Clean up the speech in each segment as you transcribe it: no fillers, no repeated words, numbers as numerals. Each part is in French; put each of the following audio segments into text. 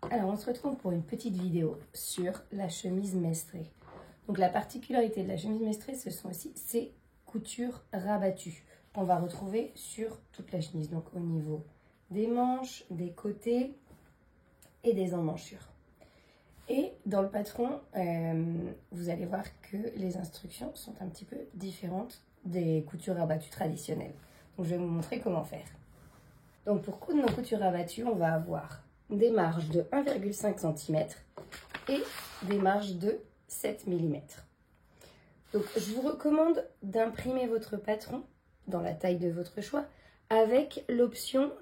Alors, on se retrouve pour une petite vidéo sur la chemise mestrée. Donc, la particularité de la chemise mestrée, ce sont aussi ces coutures rabattues qu'on va retrouver sur toute la chemise. Donc, au niveau des manches, des côtés et des emmanchures. Et dans le patron, vous allez voir que les instructions sont un petit peu différentes des coutures rabattues traditionnelles. Donc, je vais vous montrer comment faire. Donc, pour coudre nos coutures rabattues, on va avoir des marges de 1,5 cm et des marges de 7 mm. Donc, je vous recommande d'imprimer votre patron dans la taille de votre choix avec l'option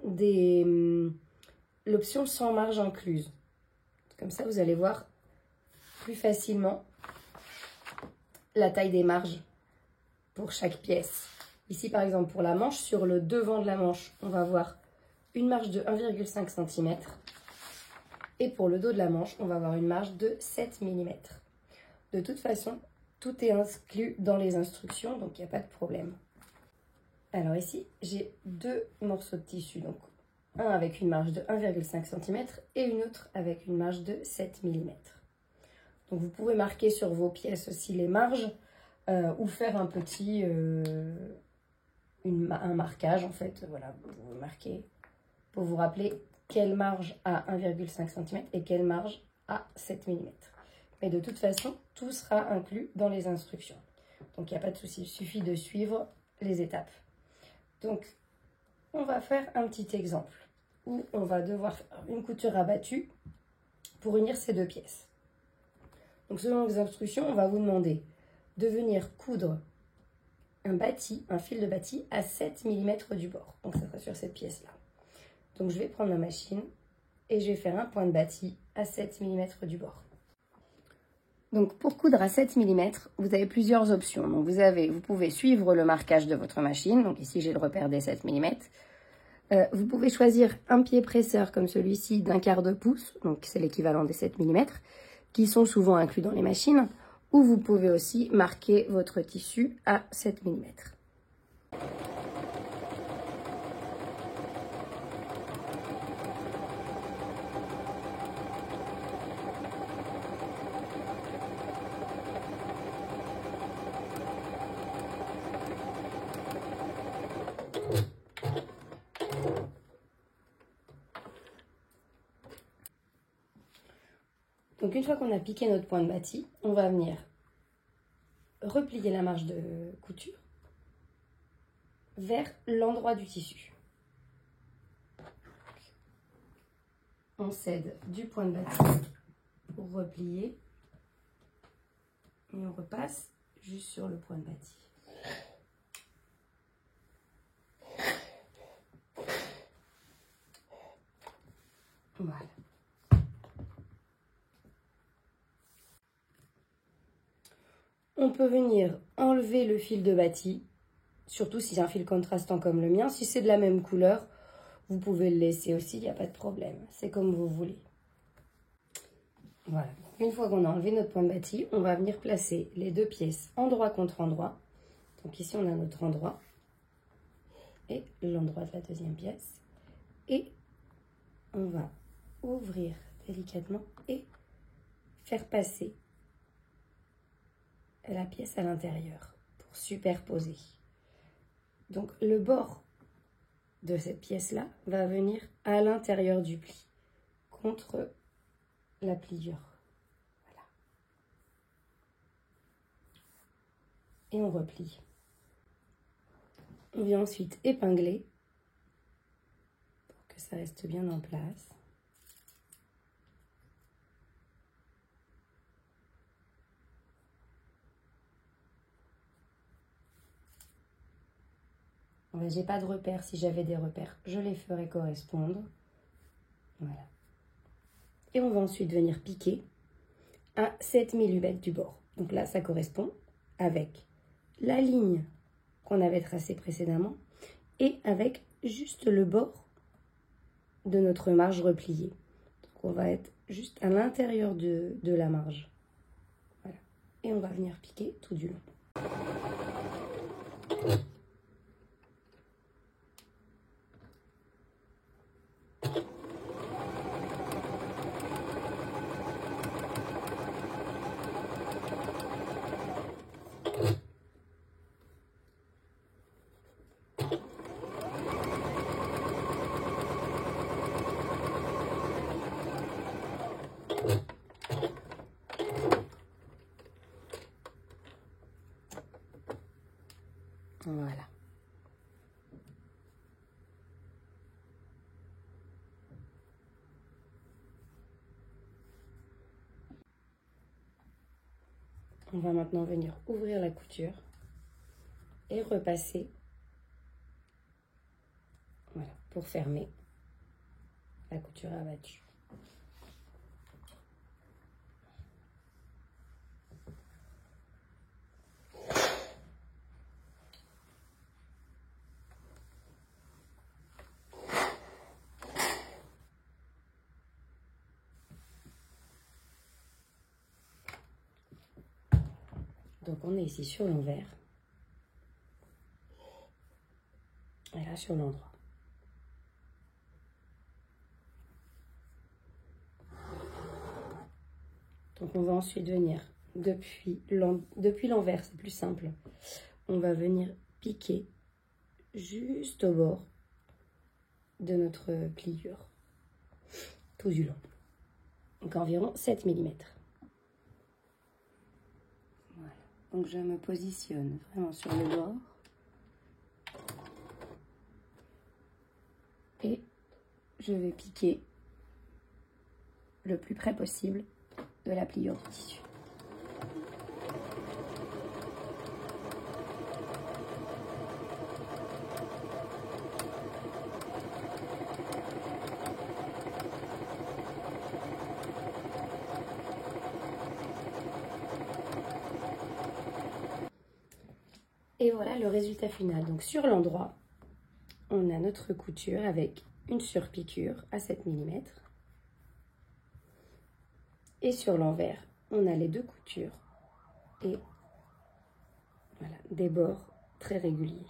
sans marge incluse. Comme ça, vous allez voir plus facilement la taille des marges pour chaque pièce. Ici, par exemple, pour la manche, sur le devant de la manche, on va avoir une marge de 1,5 cm. Et pour le dos de la manche, on va avoir une marge de 7 mm. De toute façon, tout est inclus dans les instructions, donc il n'y a pas de problème. Alors ici, j'ai deux morceaux de tissu, donc un avec une marge de 1,5 cm et une autre avec une marge de 7 mm. Donc vous pouvez marquer sur vos pièces aussi les marges ou faire un petit un marquage en fait. Voilà, vous marquez pour vous rappeler quelle marge à 1,5 cm et quelle marge à 7 mm. Mais de toute façon, tout sera inclus dans les instructions. Donc il n'y a pas de souci, il suffit de suivre les étapes. Donc on va faire un petit exemple où on va devoir faire une couture rabattue pour unir ces deux pièces. Donc selon les instructions, on va vous demander de venir coudre un fil de bâti à 7 mm du bord. Donc ça sera sur cette pièce-là. Donc je vais prendre ma machine et je vais faire un point de bâti à 7 mm du bord. Donc pour coudre à 7 mm, vous avez plusieurs options. Donc vous pouvez suivre le marquage de votre machine. Donc ici j'ai le repère des 7 mm. Vous pouvez choisir un pied presseur comme celui-ci d'1/4 de pouce, donc c'est l'équivalent des 7 mm, qui sont souvent inclus dans les machines. Ou vous pouvez aussi marquer votre tissu à 7 mm. Donc une fois qu'on a piqué notre point de bâti, on va venir replier la marge de couture vers l'endroit du tissu. On cède du point de bâti pour replier et on repasse juste sur le point de bâti. Voilà. On peut venir enlever le fil de bâti, surtout si c'est un fil contrastant comme le mien. Si c'est de la même couleur, vous pouvez le laisser aussi, il n'y a pas de problème. C'est comme vous voulez. Voilà. Une fois qu'on a enlevé notre point de bâti, on va venir placer les deux pièces endroit contre endroit. Donc ici, on a notre endroit et l'endroit de la deuxième pièce. Et on va ouvrir délicatement et faire passer la pièce à l'intérieur pour superposer. Donc le bord de cette pièce-là va venir à l'intérieur du pli, contre la pliure. Voilà. Et on replie. On vient ensuite épingler pour que ça reste bien en place. J'ai pas de repères. Si j'avais des repères, je les ferais correspondre. Voilà. Et on va ensuite venir piquer à 7 mm du bord. Donc là, ça correspond avec la ligne qu'on avait tracée précédemment et avec juste le bord de notre marge repliée. Donc on va être juste à l'intérieur de la marge. Voilà. Et on va venir piquer tout du long. Voilà. On va maintenant venir ouvrir la couture et repasser, voilà, pour fermer la couture abattue. Donc on est ici sur l'envers et là sur l'endroit. Donc on va ensuite venir depuis l'envers, c'est plus simple. On va venir piquer juste au bord de notre pliure, tout du long. Donc environ 7 mm. Voilà. Donc je me positionne vraiment sur le bord. Et je vais piquer le plus près possible de la pliure du tissu. Et voilà le résultat final. Donc sur l'endroit, on a notre couture avec une surpiqûre à 7 mm. Et sur l'envers, on a les deux coutures et voilà, des bords très réguliers.